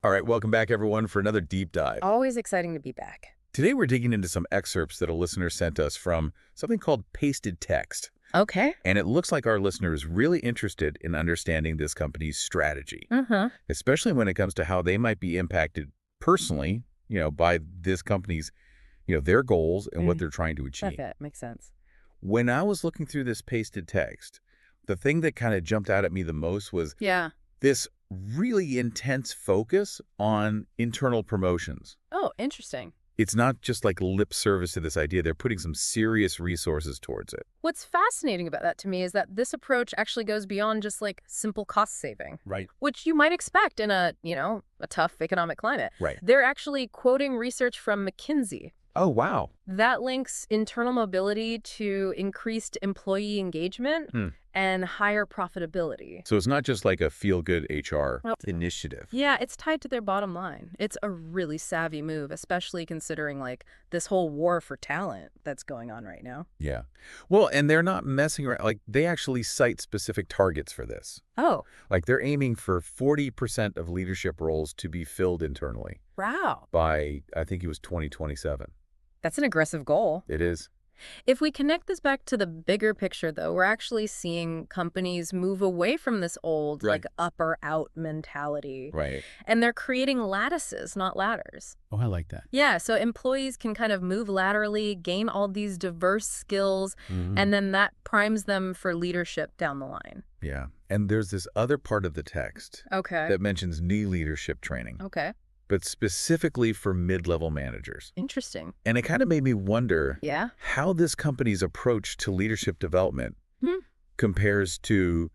All right, welcome back, everyone, for another deep dive. Always exciting to be back. Today, we're digging into some excerpts that a listener sent us from something called pasted text. Okay. And it looks like our listener is really interested in understanding this company's strategy, Uh-huh. especially when it comes to how they might be impacted personally, by this company's, their goals and what they're trying to achieve. Okay, makes sense. When I was looking through this pasted text, the thing that kind of jumped out at me the most was Yeah. this really intense focus on internal promotions. Oh, interesting. It's not just like lip service to this idea. They're putting some serious resources towards it. What's fascinating about that to me is that this approach actually goes beyond just like simple cost saving, Right. which you might expect in a tough economic climate. Right. They're actually quoting research from McKinsey Oh, wow. that links internal mobility to increased employee engagement Hmm. and higher profitability. So it's not just like a feel-good HR Well, initiative. Yeah, it's tied to their bottom line. It's a really savvy move, especially considering like this whole war for talent that's going on right now. Yeah. Well, and they're not messing around. Like, they actually cite specific targets for this. Oh, Like, they're aiming for 40% of leadership roles to be filled internally wow. by, I think it was 2027. That's an aggressive goal. It is. If we connect this back to the bigger picture, though, we're actually seeing companies move away from this old, Right. like, up or out mentality. Right. And they're creating lattices, not ladders. Oh, I like that. Yeah, so employees can kind of move laterally, gain all these diverse skills, Mhm. and then that primes them for leadership down the line. Yeah. And there's this other part of the text Okay. that mentions new leadership training, Okay. but specifically for mid-level managers. Interesting. And it kind of made me wonder Yeah. how this company's approach to leadership development Hmm. compares to,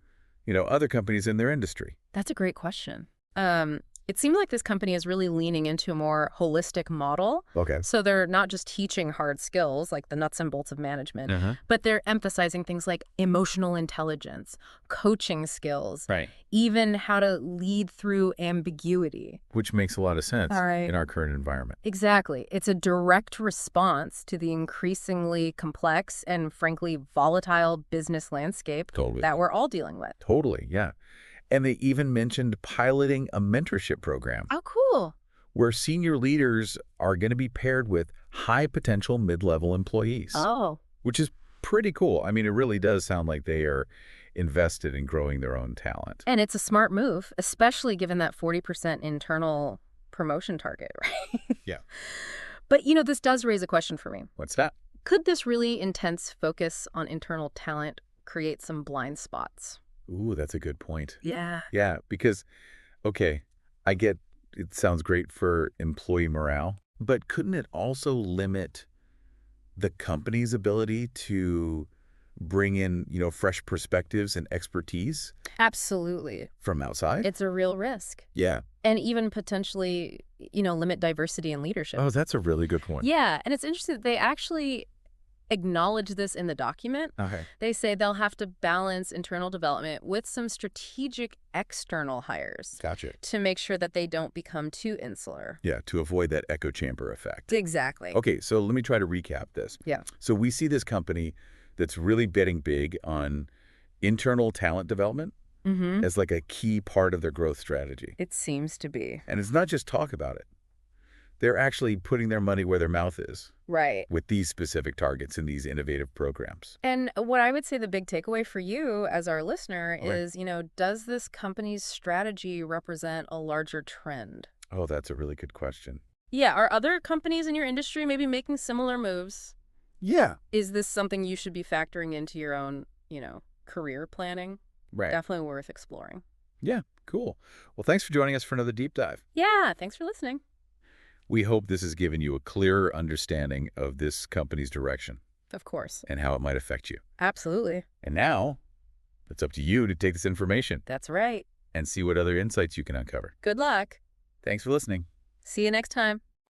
other companies in their industry. That's a great question. It seems like this company is really leaning into a more holistic model. Okay. So they're not just teaching hard skills like the nuts and bolts of management, Uh-huh. but they're emphasizing things like emotional intelligence, coaching skills, Right. even how to lead through ambiguity. Which makes a lot of sense All right. in our current environment. Exactly. It's a direct response to the increasingly complex and frankly volatile business landscape Totally. that we're all dealing with. Totally, yeah. And they even mentioned piloting a mentorship program Oh, cool. where senior leaders are going to be paired with high-potential mid-level employees, Oh. which is pretty cool. I mean, it really does sound like they are invested in growing their own talent. And it's a smart move, especially given that 40% internal promotion target, right? Yeah. But, this does raise a question for me. What's that? Could this really intense focus on internal talent create some blind spots? Ooh, that's a good point. Yeah. Yeah, because, okay, I get it sounds great for employee morale, but couldn't it also limit the company's ability to bring in, fresh perspectives and expertise Absolutely. from outside? It's a real risk. Yeah. And even potentially, limit diversity in leadership. Oh, that's a really good point. Yeah. And it's interesting that they actually acknowledge this in the document. Okay. They say they'll have to balance internal development with some strategic external hires Gotcha. to make sure that they don't become too insular. Yeah, to avoid that echo chamber effect. Exactly. Okay, so let me try to recap this. Yeah. So we see this company that's really betting big on internal talent development Mm-hmm. as like a key part of their growth strategy. It seems to be. And it's not just talk about it. They're actually putting their money where their mouth is Right. with these specific targets in these innovative programs. And what I would say the big takeaway for you as our listener Okay. is, does this company's strategy represent a larger trend? Oh, that's a really good question. Yeah. Are other companies in your industry maybe making similar moves? Yeah. Is this something you should be factoring into your own, career planning? Right. Definitely worth exploring. Yeah, cool. Well, thanks for joining us for another deep dive. Yeah. Thanks for listening. We hope this has given you a clearer understanding of this company's direction Of course. and how it might affect you. Absolutely. And now, it's up to you to take this information That's right. and see what other insights you can uncover. Good luck. Thanks for listening. See you next time.